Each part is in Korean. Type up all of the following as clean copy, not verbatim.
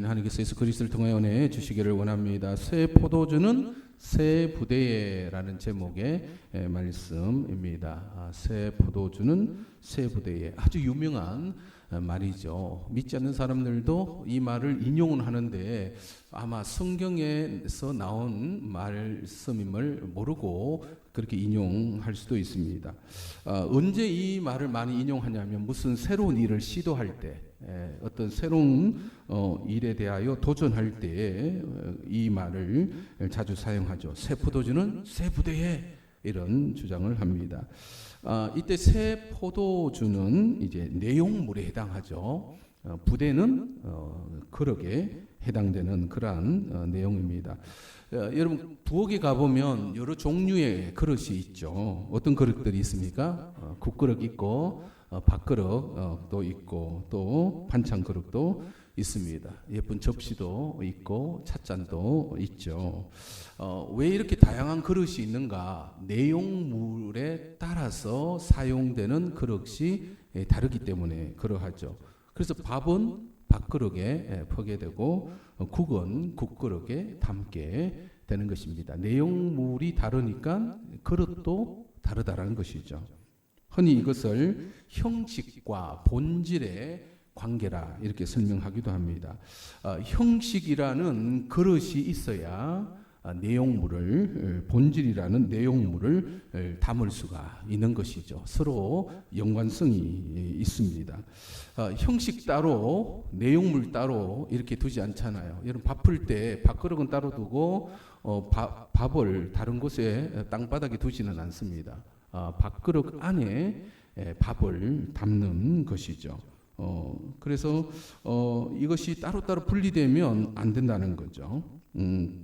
하나님께서 예수 그리스도를 통하여 은혜 주시기를 원합니다. 새 포도주는 새 부대에라는 제목의 말씀입니다. 새 포도주는 새 부대에, 아주 유명한 말이죠. 믿지 않는 사람들도 이 말을 인용은 하는데 아마 성경에서 나온 말씀임을 모르고 그렇게 인용할 수도 있습니다. 언제 이 말을 많이 인용하냐면 무슨 새로운 일을 시도할 때, 어떤 새로운 일에 대하여 도전할 때 이 말을 자주 사용하죠. 새 포도주는 새 부대에, 이런 주장을 합니다. 이때 새 포도주는 이제 내용물에 해당하죠. 부대는 그릇에 해당되는 그러한 내용입니다. 여러분 부엌에 가보면 여러 종류의 그릇이 있죠. 어떤 그릇들이 있습니까? 국그릇 있고 밥그릇도 있고 또 반찬 그릇도 있습니다. 예쁜 접시도 있고 찻잔도 있죠. 왜 이렇게 다양한 그릇이 있는가? 내용물에 따라서 사용되는 그릇이 다르기 때문에 그러하죠. 그래서 밥은 밥그릇에 퍼게 되고 국은 국그릇에 담게 되는 것입니다. 내용물이 다르니까 그릇도 다르다라는 것이죠. 흔히 이것을 형식과 본질의 관계라 이렇게 설명하기도 합니다. 형식이라는 그릇이 있어야 내용물을, 본질이라는 내용물을 담을 수가 있는 것이죠. 서로 연관성이 있습니다. 형식 따로 내용물 따로 이렇게 두지 않잖아요. 여러분 밥 풀 때 밥그릇은 따로 두고 밥을 다른 곳에 땅바닥에 두지는 않습니다. 밥그릇 안에 밥을 담는 것이죠. 그래서 이것이 따로따로 분리되면 안 된다는 거죠.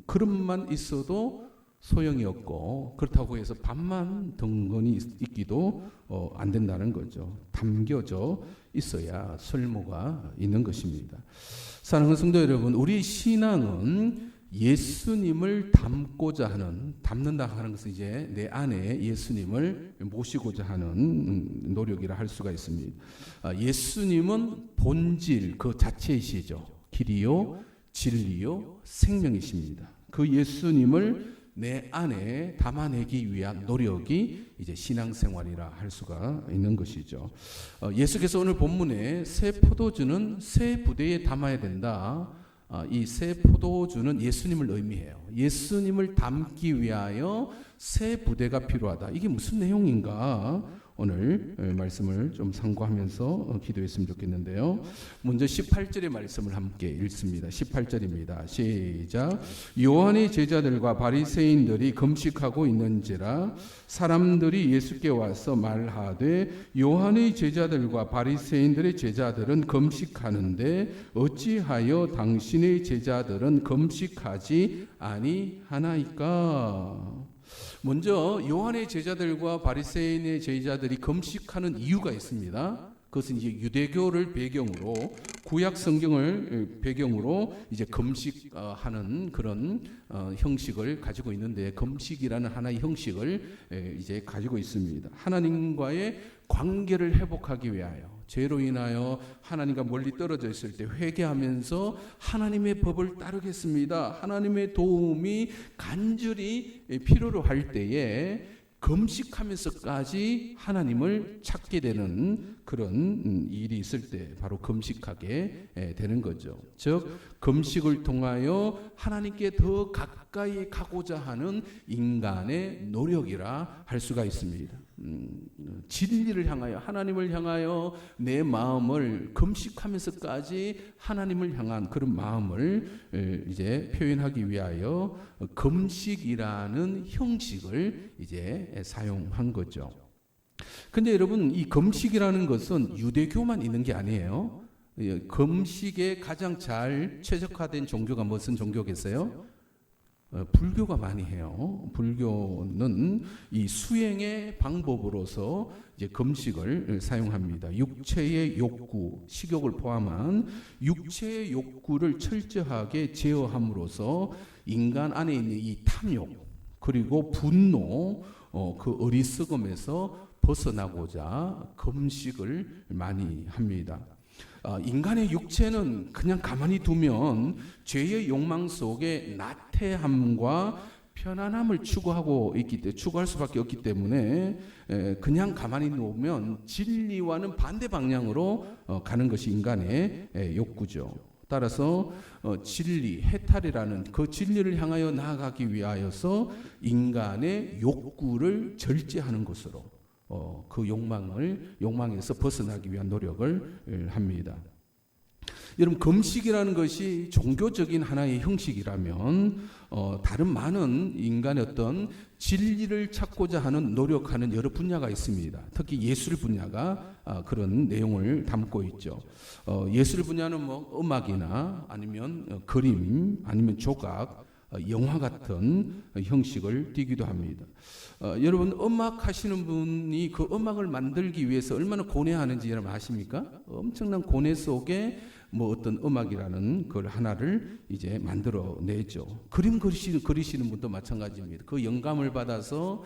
그릇만 있어도 소용이 없고 그렇다고 해서 밥만 덩건히 있기도 안 된다는 거죠. 담겨져 있어야 설모가 있는 것입니다. 사랑하는 성도 여러분, 우리 신앙은 예수님을 담고자 하는, 담는다 하는 것은 이제 내 안에 예수님을 모시고자 하는 노력이라 할 수가 있습니다. 예수님은 본질 그 자체이시죠. 길이요, 진리요, 생명이십니다. 그 예수님을 내 안에 담아내기 위한 노력이 이제 신앙생활이라 할 수가 있는 것이죠. 예수께서 오늘 본문에 새 포도주는 새 부대에 담아야 된다. 이 새 포도주는 예수님을 의미해요. 예수님을 담기 위하여 새 부대가 필요하다. 이게 무슨 내용인가? 오늘 말씀을 좀 상고하면서 기도했으면 좋겠는데요. 먼저 18절의 말씀을 함께 읽습니다. 18절입니다. 시작. 요한의 제자들과 바리새인들이 금식하고 있는지라 사람들이 예수께 와서 말하되 요한의 제자들과 바리새인들의 제자들은 금식하는데 어찌하여 당신의 제자들은 금식하지 아니하나이까? 먼저 요한의 제자들과 바리새인의 제자들이 금식하는 이유가 있습니다. 그것은 이제 유대교를 배경으로, 구약 성경을 배경으로 이제 금식하는 그런 형식을 가지고 있는데, 금식이라는 하나의 형식을 이제 가지고 있습니다. 하나님과의 관계를 회복하기 위하여, 죄로 인하여 하나님과 멀리 떨어져 있을 때 회개하면서 하나님의 법을 따르겠습니다, 하나님의 도움이 간절히 필요로 할 때에 금식하면서까지 하나님을 찾게 되는 그런 일이 있을 때 바로 금식하게 되는 거죠. 즉 금식을 통하여 하나님께 더 가까이 가고자 하는 인간의 노력이라 할 수가 있습니다. 진리를 향하여, 하나님을 향하여 내 마음을 금식하면서까지 하나님을 향한 그런 마음을 이제 표현하기 위하여 금식이라는 형식을 이제 사용한 거죠. 근데 여러분, 이 금식이라는 것은 유대교만 있는 게 아니에요. 금식에 가장 잘 최적화된 종교가 무슨 종교겠어요? 불교가 많이 해요. 불교는 이 수행의 방법으로서 이제 금식을 사용합니다. 육체의 욕구, 식욕을 포함한 육체의 욕구를 철저하게 제어함으로써 인간 안에 있는 이 탐욕 그리고 분노, 그 어리석음에서 벗어나고자 금식을 많이 합니다. 인간의 육체는 그냥 가만히 두면 죄의 욕망 속에 나태함과 편안함을 추구할 수밖에 없기 때문에 그냥 가만히 놓으면 진리와는 반대 방향으로 가는 것이 인간의 욕구죠. 따라서 진리, 해탈이라는 그 진리를 향하여 나아가기 위하여서 인간의 욕구를 절제하는 것으로 그 욕망에서 벗어나기 위한 노력을 합니다. 여러분, 금식이라는 것이 종교적인 하나의 형식이라면 다른 많은 인간의 어떤 진리를 찾고자 하는 노력하는 여러 분야가 있습니다. 특히 예술 분야가 그런 내용을 담고 있죠. 예술 분야는 뭐 음악이나 아니면 그림, 아니면 조각, 영화 같은 형식을 띠기도 합니다. 여러분, 음악 하시는 분이 그 음악을 만들기 위해서 얼마나 고뇌하는지 여러분 아십니까? 엄청난 고뇌 속에 뭐 어떤 음악이라는 걸 하나를 이제 만들어 내죠. 그림 그리시는 분도 마찬가지입니다. 그 영감을 받아서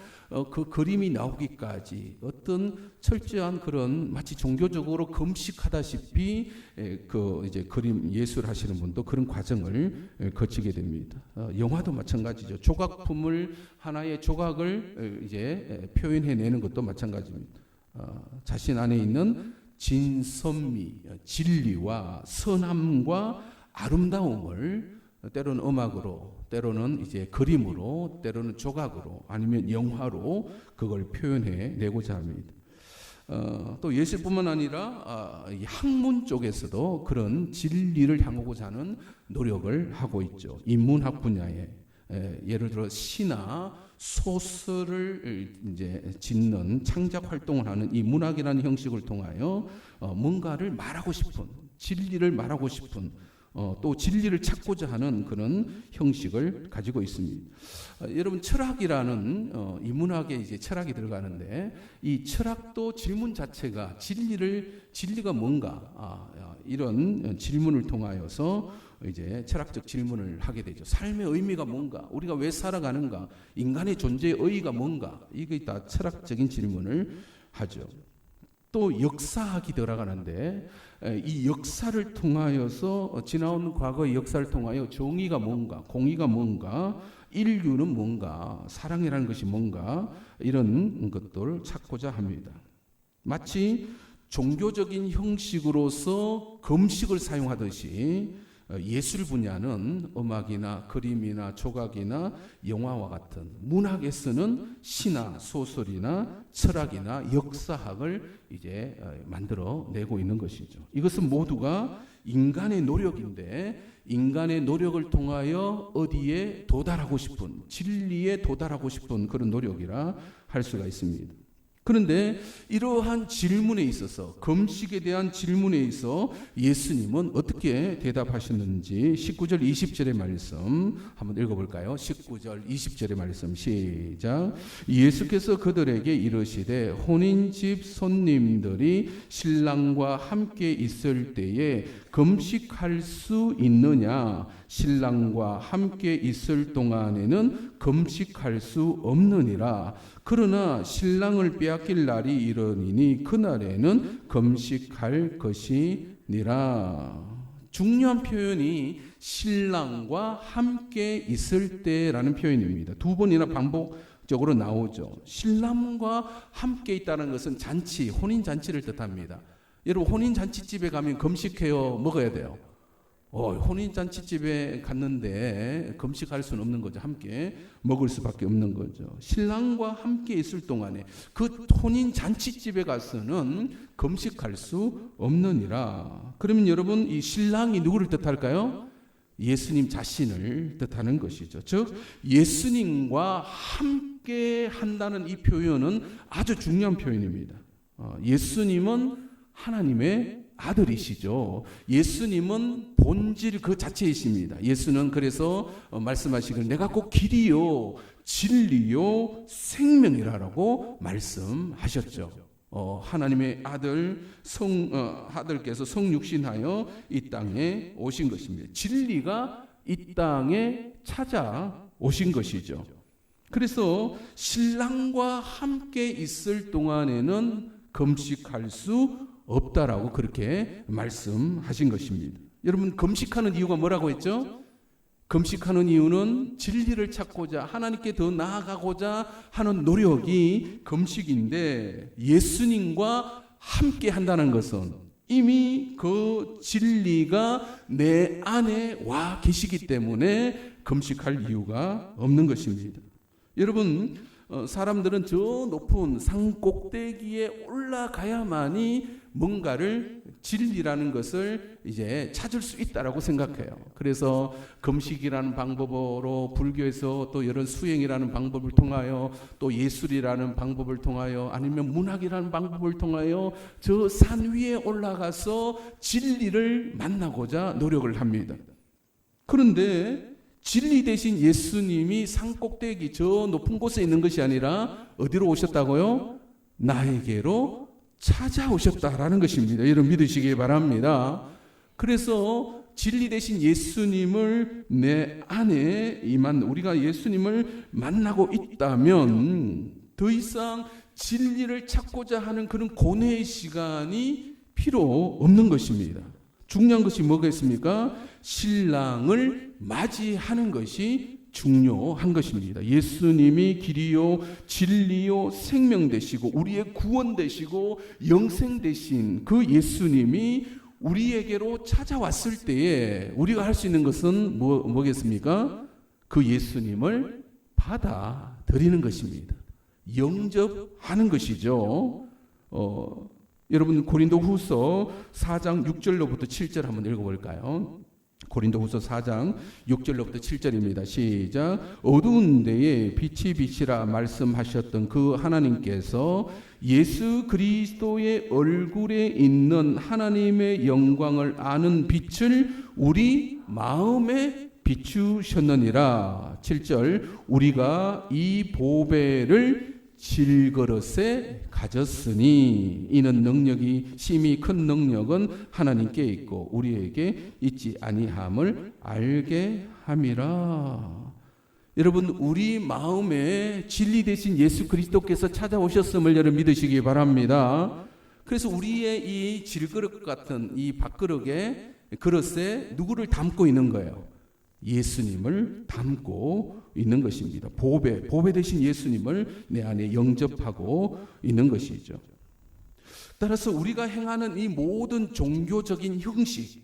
그 그림이 나오기까지 어떤 철저한 그런 마치 종교적으로 금식하다시피 그 이제 그림 예술 하시는 분도 그런 과정을 거치게 됩니다. 영화도 마찬가지죠. 조각품을 하나의 조각을 이제 표현해내는 것도 마찬가지입니다. 자신 안에 있는 진선미, 진리와 선함과 아름다움을 때로는 음악으로, 때로는 이제 그림으로, 때로는 조각으로, 아니면 영화로 그걸 표현해 내고자 합니다. 또 예술뿐만 아니라 학문 쪽에서도 그런 진리를 향하고자 하는 노력을 하고 있죠. 인문학 분야에 예를 들어 시나 소설을 이제 짓는 창작 활동을 하는 이 문학이라는 형식을 통하여 뭔가를 말하고 싶은, 진리를 말하고 싶은, 또 진리를 찾고자 하는 그런 형식을 가지고 있습니다. 여러분, 철학이라는 이 문학에 이제 철학이 들어가는데 이 철학도 질문 자체가 진리가 뭔가 이런 질문을 통하여서 이제 철학적 질문을 하게 되죠. 삶의 의미가 뭔가, 우리가 왜 살아가는가, 인간의 존재의 의의가 뭔가, 이게 다 철학적인 질문을 하죠. 또 역사학이 들어가는데 이 역사를 통하여서 지나온 과거의 역사를 통하여 정의가 뭔가, 공의가 뭔가, 인류는 뭔가, 사랑이라는 것이 뭔가, 이런 것들을 찾고자 합니다. 마치 종교적인 형식으로서 금식을 사용하듯이 예술 분야는 음악이나 그림이나 조각이나 영화와 같은, 문학에서는 시나 소설이나 철학이나 역사학을 이제 만들어 내고 있는 것이죠. 이것은 모두가 인간의 노력인데 인간의 노력을 통하여 어디에 도달하고 싶은, 진리에 도달하고 싶은 그런 노력이라 할 수가 있습니다. 그런데 이러한 질문에 있어서, 금식에 대한 질문에 있어 예수님은 어떻게 대답하셨는지 19절 20절의 말씀 한번 읽어볼까요? 19절 20절의 말씀 시작. 예수께서 그들에게 이르시되 혼인집 손님들이 신랑과 함께 있을 때에 금식할 수 있느냐? 신랑과 함께 있을 동안에는 금식할 수 없느니라. 그러나 신랑을 빼앗길 날이 이르니니 그날에는 금식할 것이니라. 중요한 표현이 신랑과 함께 있을 때라는 표현입니다. 두 번이나 반복적으로 나오죠. 신랑과 함께 있다는 것은 잔치, 혼인 잔치를 뜻합니다. 여러분, 혼인 잔치집에 가면 금식해요, 먹어야 돼요? 혼인잔치집에 갔는데 금식할 수는 없는 거죠. 함께 먹을 수밖에 없는 거죠. 신랑과 함께 있을 동안에 그 혼인잔치집에 가서는 금식할 수 없느니라. 그러면 여러분, 이 신랑이 누구를 뜻할까요? 예수님 자신을 뜻하는 것이죠. 즉 예수님과 함께 한다는 이 표현은 아주 중요한 표현입니다. 예수님은 하나님의 아들이시죠. 예수님은 본질 그 자체이십니다. 예수는 그래서 말씀하시기를 내가 곧 길이요 진리요 생명이라고 말씀하셨죠. 하나님의 아들께서 성육신하여 이 땅에 오신 것입니다. 진리가 이 땅에 찾아오신 것이죠. 그래서 신랑과 함께 있을 동안에는 금식할 수 없다라고 그렇게 말씀하신 것입니다. 여러분, 금식하는 이유가 뭐라고 했죠? 금식하는 이유는 진리를 찾고자, 하나님께 더 나아가고자 하는 노력이 금식인데, 예수님과 함께 한다는 것은 이미 그 진리가 내 안에 와 계시기 때문에 금식할 이유가 없는 것입니다. 여러분, 사람들은 저 높은 산 꼭대기에 올라가야만이 뭔가를, 진리라는 것을 이제 찾을 수 있다라고 생각해요. 그래서 금식이라는 방법으로 불교에서 또 이런 수행이라는 방법을 통하여, 또 예술이라는 방법을 통하여, 아니면 문학이라는 방법을 통하여 저 산 위에 올라가서 진리를 만나고자 노력을 합니다. 그런데 진리 대신 예수님이 산 꼭대기 저 높은 곳에 있는 것이 아니라 어디로 오셨다고요? 나에게로 찾아오셨다라는 것입니다. 여러분, 믿으시기 바랍니다. 그래서 진리 대신 예수님을 내 안에 우리가 예수님을 만나고 있다면 더 이상 진리를 찾고자 하는 그런 고뇌의 시간이 필요 없는 것입니다. 중요한 것이 뭐겠습니까? 신랑을 맞이하는 것이 중요한 것입니다. 예수님이 길이요 진리요 생명 되시고 우리의 구원 되시고 영생 되신 그 예수님이 우리에게로 찾아왔을 때에 우리가 할 수 있는 것은 뭐겠습니까? 그 예수님을 받아들이는 것입니다. 영접하는 것이죠. 여러분, 고린도후서 4장 6절로부터 7절 한번 읽어볼까요? 고린도후서 4장 6절로부터 7절입니다. 시작. 어두운 데에 빛이 빛이라 말씀하셨던 그 하나님께서 예수 그리스도의 얼굴에 있는 하나님의 영광을 아는 빛을 우리 마음에 비추셨느니라. 7절. 우리가 이 보배를 질그릇에 가졌으니 이는 능력이 심히 큰 능력은 하나님께 있고 우리에게 있지 아니함을 알게 함이라. 여러분, 우리 마음에 진리 대신 예수 그리스도께서 찾아오셨음을 여러분 믿으시기 바랍니다. 그래서 우리의 이 질그릇 같은 이 밥그릇에 그릇에 누구를 담고 있는 거예요? 예수님을 담고 있는 것입니다. 보배 대신 예수님을 내 안에 영접하고 있는 것이죠. 따라서 우리가 행하는 이 모든 종교적인 형식,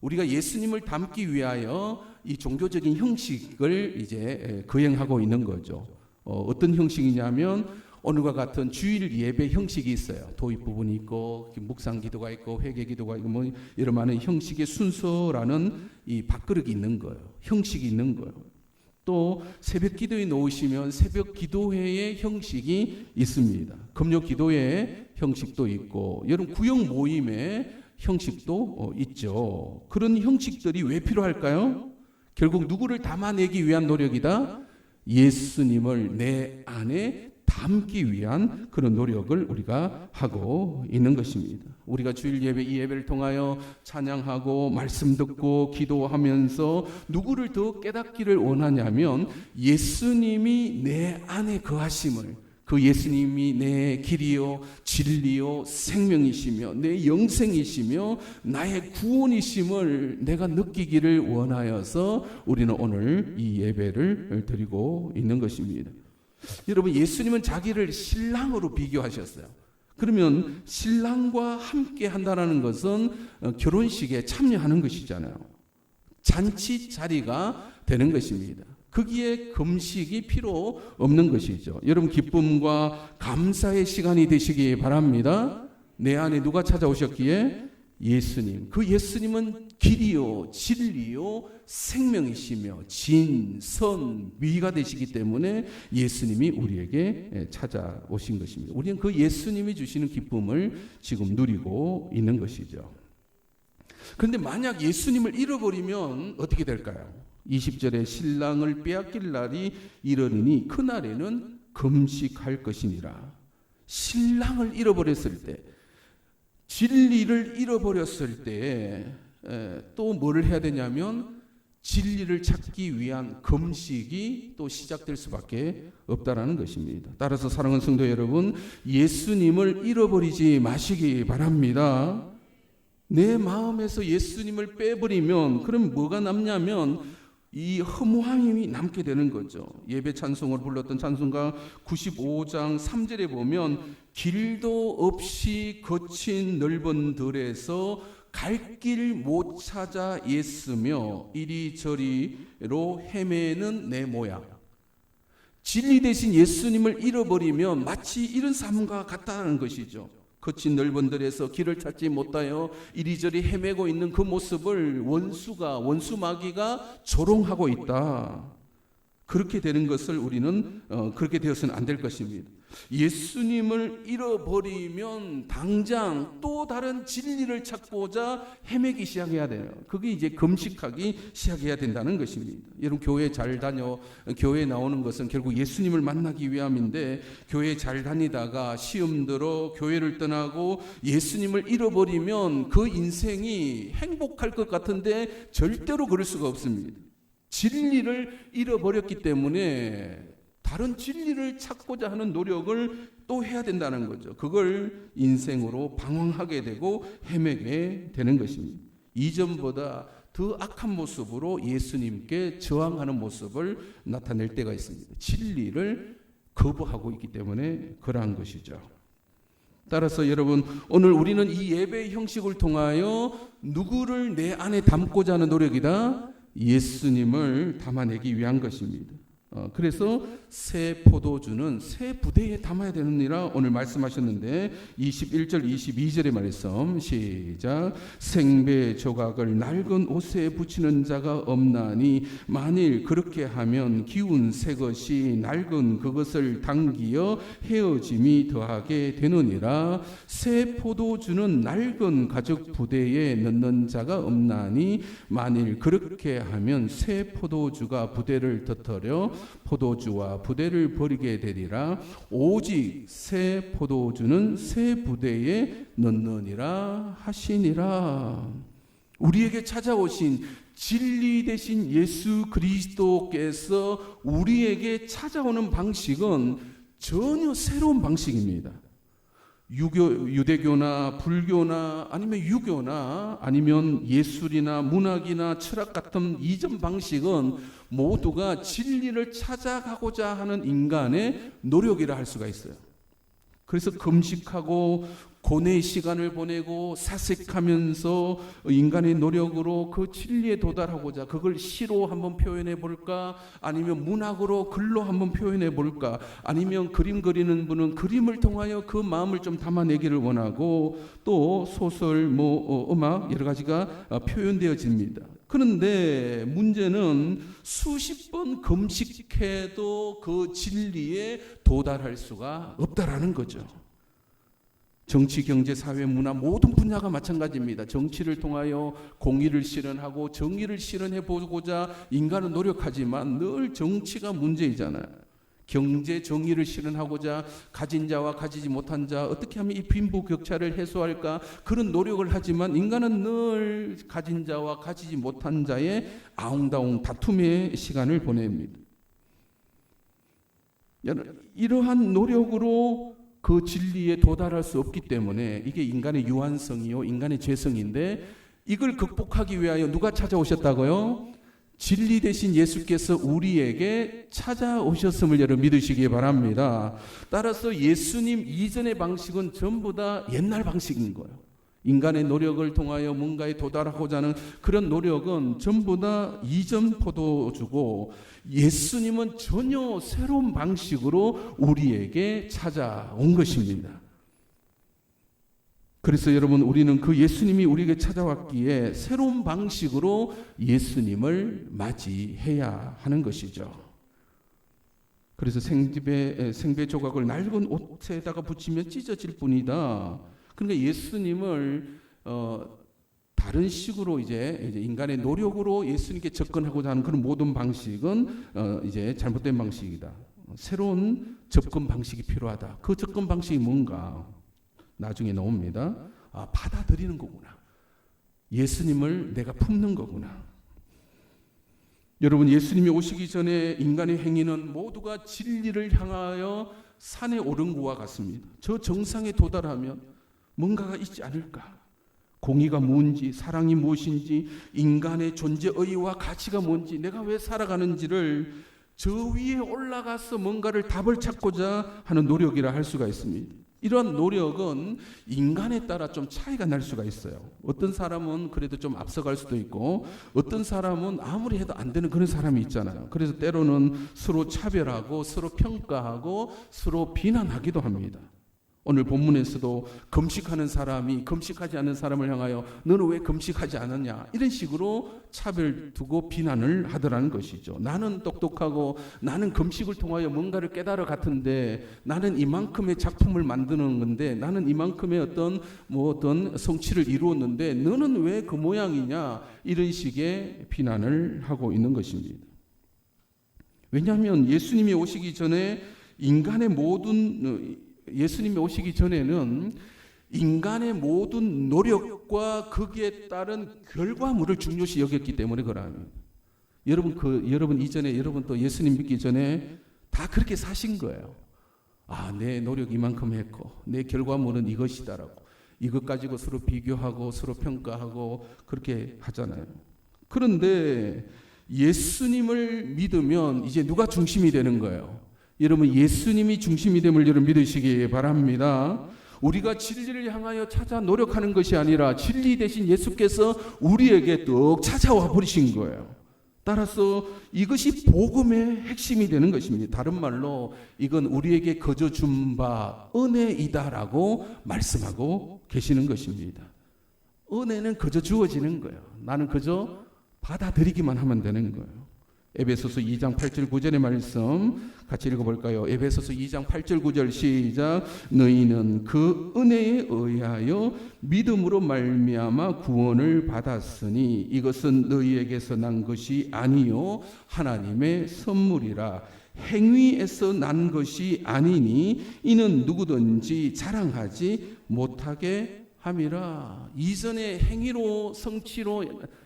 우리가 예수님을 담기 위하여 이 종교적인 형식을 이제 거행하고 있는 거죠. 어떤 형식이냐면 오늘과 같은 주일 예배 형식이 있어요. 도입 부분이 있고 묵상 기도가 있고 회개 기도가 있고 뭐 이런 많은 형식의 순서라는 이 밥그릇이 있는 거예요. 형식이 있는 거예요. 또 새벽 기도에 놓으시면 새벽 기도회의 형식이 있습니다. 금요 기도회의 형식도 있고 여러분 구역 모임의 형식도 있죠. 그런 형식들이 왜 필요할까요? 결국 누구를 담아내기 위한 노력이다. 예수님을 내 안에 담기 위한 그런 노력을 우리가 하고 있는 것입니다. 우리가 주일 예배, 이 예배를 통하여 찬양하고 말씀 듣고 기도하면서 누구를 더 깨닫기를 원하냐면 예수님이 내 안에 거하심을, 그 예수님이 내 길이요 진리요 생명이시며 내 영생이시며 나의 구원이심을 내가 느끼기를 원하여서 우리는 오늘 이 예배를 드리고 있는 것입니다. 여러분, 예수님은 자기를 신랑으로 비교하셨어요. 그러면 신랑과 함께 한다는 것은 결혼식에 참여하는 것이잖아요. 잔치 자리가 되는 것입니다. 거기에 금식이 필요 없는 것이죠. 여러분, 기쁨과 감사의 시간이 되시기 바랍니다. 내 안에 누가 찾아오셨기에? 예수님. 그 예수님은 길이요 진리요 생명이시며 진, 선, 위가 되시기 때문에 예수님이 우리에게 찾아오신 것입니다. 우리는 그 예수님이 주시는 기쁨을 지금 누리고 있는 것이죠. 그런데 만약 예수님을 잃어버리면 어떻게 될까요? 20절에 신랑을 빼앗길 날이 이르리니 그날에는 금식할 것이니라. 신랑을 잃어버렸을 때, 진리를 잃어버렸을 때 또 뭐를 해야 되냐면 진리를 찾기 위한 금식이 또 시작될 수밖에 없다라는 것입니다. 따라서 사랑하는 성도 여러분, 예수님을 잃어버리지 마시기 바랍니다. 내 마음에서 예수님을 빼버리면 그럼 뭐가 남냐면 이 허무함이 남게 되는 거죠. 예배 찬송을 불렀던 찬송가 95장 3절에 보면 길도 없이 거친 넓은 들에서 갈 길 못 찾아 애쓰며 이리저리로 헤매는 내 모양. 진리 대신 예수님을 잃어버리면 마치 이런 삶과 같다는 것이죠. 거친 넓은 들에서 길을 찾지 못하여 이리저리 헤매고 있는 그 모습을 원수 마귀가 조롱하고 있다. 그렇게 되는 것을 우리는 그렇게 되어서는 안 될 것입니다. 예수님을 잃어버리면 당장 또 다른 진리를 찾고자 헤매기 시작해야 돼요. 그게 이제 금식하기 시작해야 된다는 것입니다. 여러분 교회 잘 다녀 교회 나오는 것은 결국 예수님을 만나기 위함인데 교회 잘 다니다가 시험 들어 교회를 떠나고 예수님을 잃어버리면 그 인생이 행복할 것 같은데 절대로 그럴 수가 없습니다. 진리를 잃어버렸기 때문에 다른 진리를 찾고자 하는 노력을 또 해야 된다는 거죠. 그걸 인생으로 방황하게 되고 헤매게 되는 것입니다. 이전보다 더 악한 모습으로 예수님께 저항하는 모습을 나타낼 때가 있습니다. 진리를 거부하고 있기 때문에 그러한 것이죠. 따라서 여러분 오늘 우리는 이 예배의 형식을 통하여 누구를 내 안에 담고자 하는 노력이다? 예수님을 담아내기 위한 것입니다. 그래서 새 포도주는 새 부대에 담아야 되느니라 오늘 말씀하셨는데 21절 22절의 말씀 시작. 생배 조각을 낡은 옷에 붙이는 자가 없나니 만일 그렇게 하면 기운 새 것이 낡은 그것을 당기어 헤어짐이 더하게 되느니라. 새 포도주는 낡은 가죽 부대에 넣는 자가 없나니 만일 그렇게 하면 새 포도주가 부대를 터뜨려 포도주와 부대를 버리게 되리라. 오직 새 포도주는 새 부대에 넣느니라 하시니라. 우리에게 찾아오신 진리 되신 예수 그리스도께서 우리에게 찾아오는 방식은 전혀 새로운 방식입니다. 유대교나 불교나 아니면 유교나 아니면 예술이나 문학이나 철학 같은 이전 방식은 모두가 진리를 찾아가고자 하는 인간의 노력이라 할 수가 있어요. 그래서 금식하고 고뇌의 시간을 보내고 사색하면서 인간의 노력으로 그 진리에 도달하고자 그걸 시로 한번 표현해 볼까 아니면 문학으로 글로 한번 표현해 볼까 아니면 그림 그리는 분은 그림을 통하여 그 마음을 좀 담아내기를 원하고 또 소설 음악 여러 가지가 표현되어집니다. 그런데 문제는 수십 번 금식해도 그 진리에 도달할 수가 없다라는 거죠. 정치, 경제, 사회, 문화 모든 분야가 마찬가지입니다. 정치를 통하여 공의를 실현하고 정의를 실현해 보고자 인간은 노력하지만 늘 정치가 문제이잖아요. 경제 정의를 실현하고자 가진 자와 가지지 못한 자 어떻게 하면 이 빈부격차를 해소할까 그런 노력을 하지만 인간은 늘 가진 자와 가지지 못한 자의 아웅다웅 다툼의 시간을 보냅니다. 이러한 노력으로 그 진리에 도달할 수 없기 때문에 이게 인간의 유한성이요 인간의 죄성인데 이걸 극복하기 위하여 누가 찾아오셨다고요? 진리 되신 예수께서 우리에게 찾아오셨음을 여러분 믿으시기 바랍니다. 따라서 예수님 이전의 방식은 전부 다 옛날 방식인 거예요. 인간의 노력을 통하여 뭔가에 도달하고자 하는 그런 노력은 전부 다 이전 포도주고 예수님은 전혀 새로운 방식으로 우리에게 찾아온 것입니다. 그래서 여러분 우리는 그 예수님이 우리에게 찾아왔기에 새로운 방식으로 예수님을 맞이해야 하는 것이죠. 그래서 생배 조각을 낡은 옷에다가 붙이면 찢어질 뿐이다. 그러니까 예수님을 다른 식으로 이제 인간의 노력으로 예수님께 접근하고자 하는 그런 모든 방식은 이제 잘못된 방식이다. 새로운 접근 방식이 필요하다. 그 접근 방식이 뭔가 나중에 나옵니다. 받아들이는 거구나. 예수님을 내가 품는 거구나. 여러분, 예수님이 오시기 전에 인간의 행위는 모두가 진리를 향하여 산에 오른 것과 같습니다. 저 정상에 도달하면 뭔가가 있지 않을까? 공의가 뭔지, 사랑이 무엇인지, 인간의 존재 의의와 가치가 뭔지, 내가 왜 살아가는지를 저 위에 올라가서 뭔가를 답을 찾고자 하는 노력이라 할 수가 있습니다. 이러한 노력은 인간에 따라 좀 차이가 날 수가 있어요. 어떤 사람은 그래도 좀 앞서갈 수도 있고, 어떤 사람은 아무리 해도 안 되는 그런 사람이 있잖아요. 그래서 때로는 서로 차별하고 서로 평가하고 서로 비난하기도 합니다. 오늘 본문에서도 금식하는 사람이 금식하지 않는 사람을 향하여 너는 왜 금식하지 않았냐, 이런 식으로 차별 두고 비난을 하더라는 것이죠. 나는 똑똑하고 나는 금식을 통하여 뭔가를 깨달아 같은데, 나는 이만큼의 작품을 만드는 건데, 나는 이만큼의 어떤 성취를 이루었는데 너는 왜 그 모양이냐, 이런 식의 비난을 하고 있는 것입니다. 왜냐하면 예수님이 오시기 전에는 인간의 모든 노력과 거기에 따른 결과물을 중요시 여겼기 때문에 그러합니다. 여러분 이전에, 여러분 또 예수님 믿기 전에 다 그렇게 사신 거예요. 내 노력 이만큼 했고 내 결과물은 이것이다라고, 이것 가지고 서로 비교하고 서로 평가하고 그렇게 하잖아요. 그런데 예수님을 믿으면 이제 누가 중심이 되는 거예요? 여러분, 예수님이 중심이 됨을 여러분 믿으시기 바랍니다. 우리가 진리를 향하여 찾아 노력하는 것이 아니라 진리 대신 예수께서 우리에게 뚝 찾아와 버리신 거예요. 따라서 이것이 복음의 핵심이 되는 것입니다. 다른 말로 이건 우리에게 거저 준 바 은혜이다라고 말씀하고 계시는 것입니다. 은혜는 거저 주어지는 거예요. 나는 그저 받아들이기만 하면 되는 거예요. 에베소서 2장 8절 9절의 말씀 같이 읽어볼까요? 에베소서 2장 8절 9절 시작. 너희는 그 은혜에 의하여 믿음으로 말미암아 구원을 받았으니 이것은 너희에게서 난 것이 아니요 하나님의 선물이라. 행위에서 난 것이 아니니 이는 누구든지 자랑하지 못하게 함이라. 이전에 행위로 성취로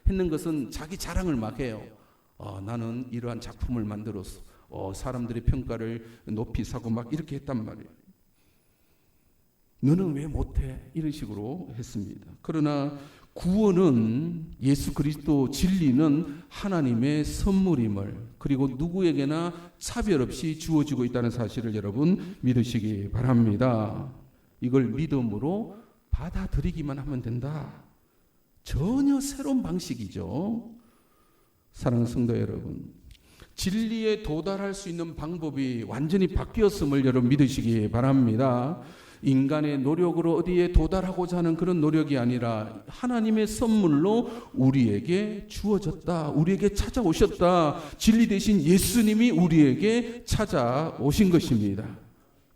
했는 것은 자기 자랑을 막 해요. 나는 이러한 작품을 만들어서 사람들의 평가를 높이 사고 막 이렇게 했단 말이에요. 너는 왜 못해? 이런 식으로 했습니다. 그러나 구원은, 예수 그리스도 진리는 하나님의 선물임을, 그리고 누구에게나 차별 없이 주어지고 있다는 사실을 여러분 믿으시기 바랍니다. 이걸 믿음으로 받아들이기만 하면 된다. 전혀 새로운 방식이죠. 사랑하는 성도 여러분, 진리에 도달할 수 있는 방법이 완전히 바뀌었음을 여러분 믿으시기 바랍니다. 인간의 노력으로 어디에 도달하고자 하는 그런 노력이 아니라 하나님의 선물로 우리에게 주어졌다. 우리에게 찾아오셨다. 진리 대신 예수님이 우리에게 찾아오신 것입니다.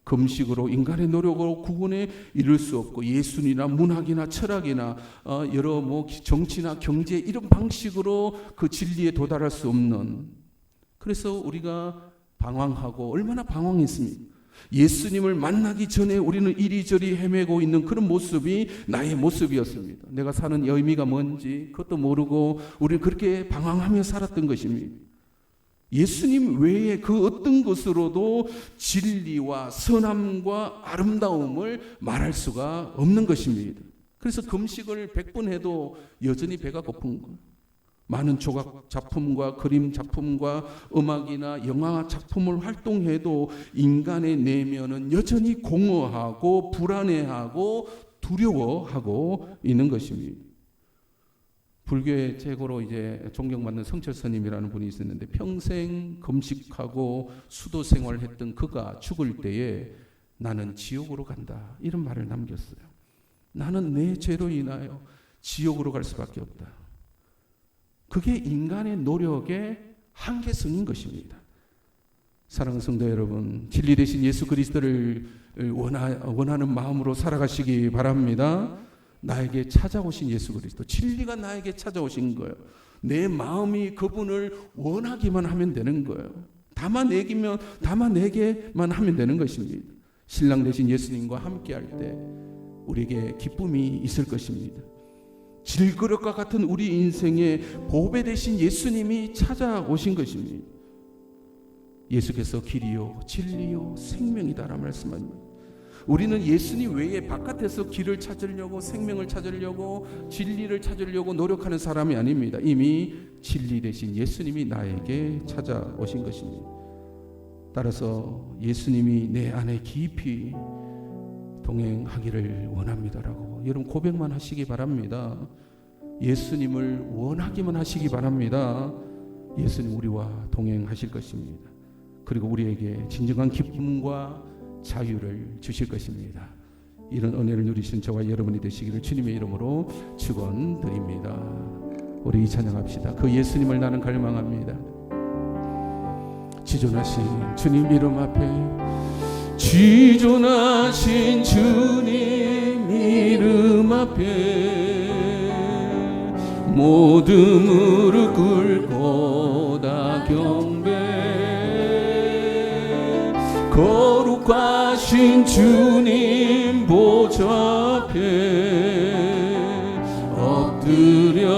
금식으로 인간의 노력으로 구원에 이를 수 없고, 예술이나 문학이나 철학이나 여러 정치나 경제 이런 방식으로 그 진리에 도달할 수 없는, 그래서 우리가 방황하고, 얼마나 방황했습니까? 예수님을 만나기 전에 우리는 이리저리 헤매고 있는 그런 모습이 나의 모습이었습니다. 내가 사는 의미가 뭔지 그것도 모르고 우리는 그렇게 방황하며 살았던 것입니다. 예수님 외에 그 어떤 것으로도 진리와 선함과 아름다움을 말할 수가 없는 것입니다. 그래서 금식을 100번 해도 여전히 배가 고픈 거예요. 많은 조각 작품과 그림 작품과 음악이나 영화 작품을 활동해도 인간의 내면은 여전히 공허하고 불안해하고 두려워하고 있는 것입니다. 불교의 최고로 이제 존경받는 성철스님이라는 분이 있었는데, 평생 금식하고 수도 생활을 했던 그가 죽을 때에 나는 지옥으로 간다, 이런 말을 남겼어요. 나는 내 죄로 인하여 지옥으로 갈 수밖에 없다. 그게 인간의 노력의 한계성인 것입니다. 사랑하는 성도 여러분, 진리 대신 예수 그리스도를 원하는 마음으로 살아가시기 바랍니다. 나에게 찾아오신 예수 그리스도, 진리가 나에게 찾아오신 거예요. 내 마음이 그분을 원하기만 하면 되는 거예요. 담아내게만 하면 되는 것입니다. 신랑 되신 예수님과 함께할 때 우리에게 기쁨이 있을 것입니다. 질그릇과 같은 우리 인생에 보배 되신 예수님이 찾아오신 것입니다. 예수께서 길이요 진리요 생명이다라는 말씀합니다. 우리는 예수님 외에 바깥에서 길을 찾으려고, 생명을 찾으려고, 진리를 찾으려고 노력하는 사람이 아닙니다. 이미 진리 되신 예수님이 나에게 찾아오신 것입니다. 따라서 예수님이 내 안에 깊이 동행하기를 원합니다라고 여러분 고백만 하시기 바랍니다. 예수님을 원하기만 하시기 바랍니다. 예수님 우리와 동행하실 것입니다. 그리고 우리에게 진정한 기쁨과 자유를 주실 것입니다. 이런 은혜를 누리신 저와 여러분이 되시기를 주님의 이름으로 축원드립니다. 우리 찬양합시다. 그 예수님을 나는 갈망합니다. 지존하신 주님 이름 앞에, 지존하신 주님 이름 앞에 모든 무릎 꿇고 다 경배, 거룩하신 주님 보좌 앞에 엎드려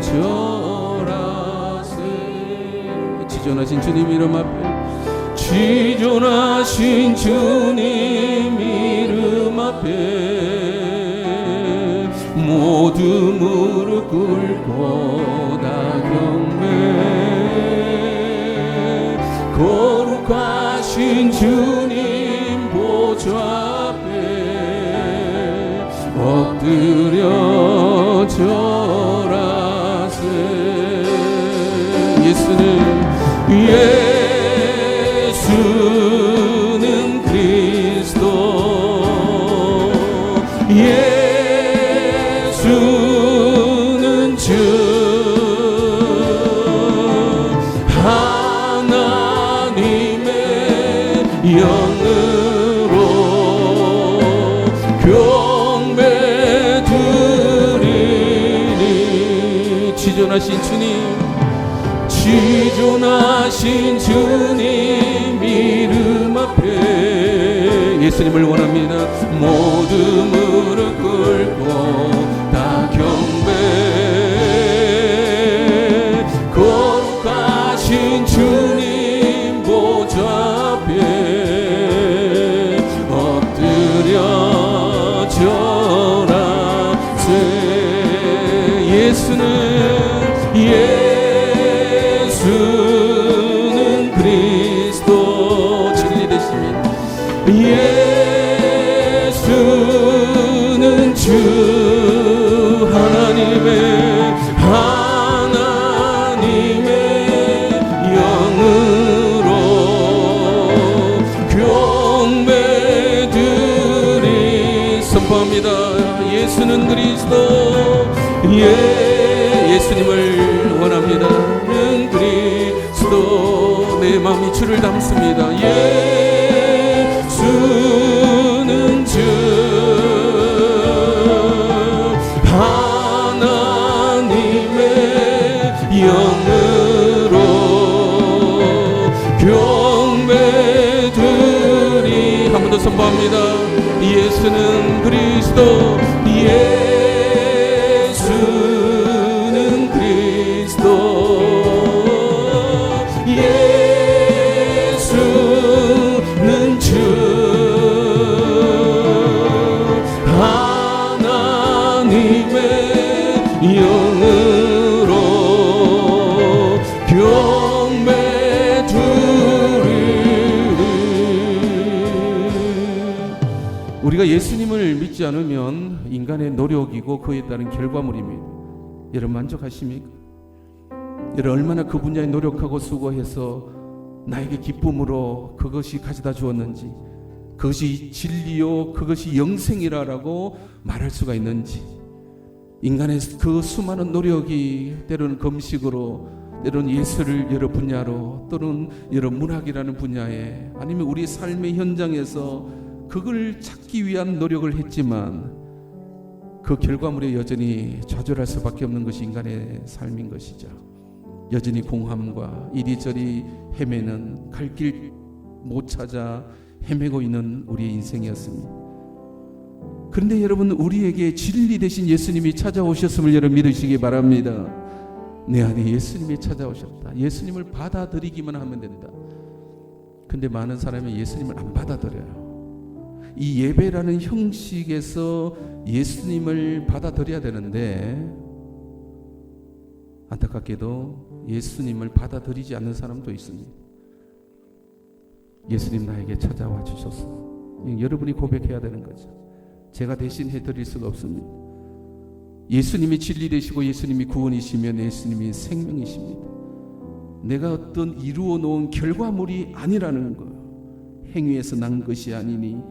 절하세. 지존하신 주님 이름 앞에, 지존하신 주님 이름 앞에 모두 무릎 꿇고 다 경배, 거룩하신 주님 보좌 앞에 엎드려 절하세. 예수는 그리스도, 예수는 주, 하나님의 영으로 경배 드리니. 지존하신 주님, 지존하신 주님 이름 앞에 예수님을 원합니다. 모두 무릎 꿇고 다 경배, 거룩하신 주님 보좌 앞에 엎드려 절하세. 예수는 그리스도, 진리 되십니다. 예수는 주, 하나님의 영으로 경배드리. 선포합니다. 예수는 그리스도, 예수님을 원합니다. 그리스도, 내 마음이 주를 담습니다. 예수는 주, 하나님의 영으로 경배드리. 한 번 더 선포합니다. 예수는 그리스도, 예수는 그리스도, 예수는 주, 하나님의 영으로 경배드리리. 우리가 예수님을 믿지 않으면 인간의 노력이고 그에 따른 결과물입니다. 여러분 만족하십니까? 여러분 얼마나 그 분야에 노력하고 수고해서 나에게 기쁨으로 그것이 가져다 주었는지, 그것이 진리요 그것이 영생이라고 말할 수가 있는지, 인간의 그 수많은 노력이 때로는 금식으로, 때로는 예술을 여러 분야로, 또는 여러 문학이라는 분야에, 아니면 우리 삶의 현장에서 그걸 찾기 위한 노력을 했지만 그 결과물에 여전히 좌절할 수밖에 없는 것이 인간의 삶인 것이죠. 여전히 공함과 이리저리 헤매는, 갈 길 못 찾아 헤매고 있는 우리의 인생이었습니다. 그런데 여러분, 우리에게 진리 되신 예수님이 찾아오셨음을 여러분 믿으시기 바랍니다. 내 안에 예수님이 찾아오셨다. 예수님을 받아들이기만 하면 된다. 근데 많은 사람이 예수님을 안 받아들여요. 이 예배라는 형식에서 예수님을 받아들여야 되는데 안타깝게도 예수님을 받아들이지 않는 사람도 있습니다. 예수님 나에게 찾아와 주셨어. 여러분이 고백해야 되는 거죠. 제가 대신 해드릴 수가 없습니다. 예수님이 진리 되시고 예수님이 구원이시면 예수님이 생명이십니다. 내가 어떤 이루어 놓은 결과물이 아니라는 거예요. 행위에서 난 것이 아니니,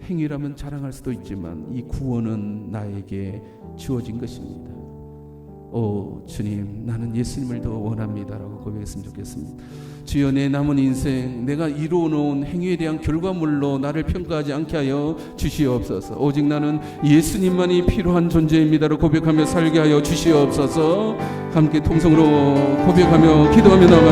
행위라면 자랑할 수도 있지만 이 구원은 나에게 주어진 것입니다. 오 주님, 나는 예수님을 더 원합니다 라고 고백했으면 좋겠습니다. 주여, 내 남은 인생 내가 이루어놓은 행위에 대한 결과물로 나를 평가하지 않게 하여 주시옵소서. 오직 나는 예수님만이 필요한 존재입니다라고 고백하며 살게 하여 주시옵소서. 함께 통성으로 고백하며 기도하며 나갑니다.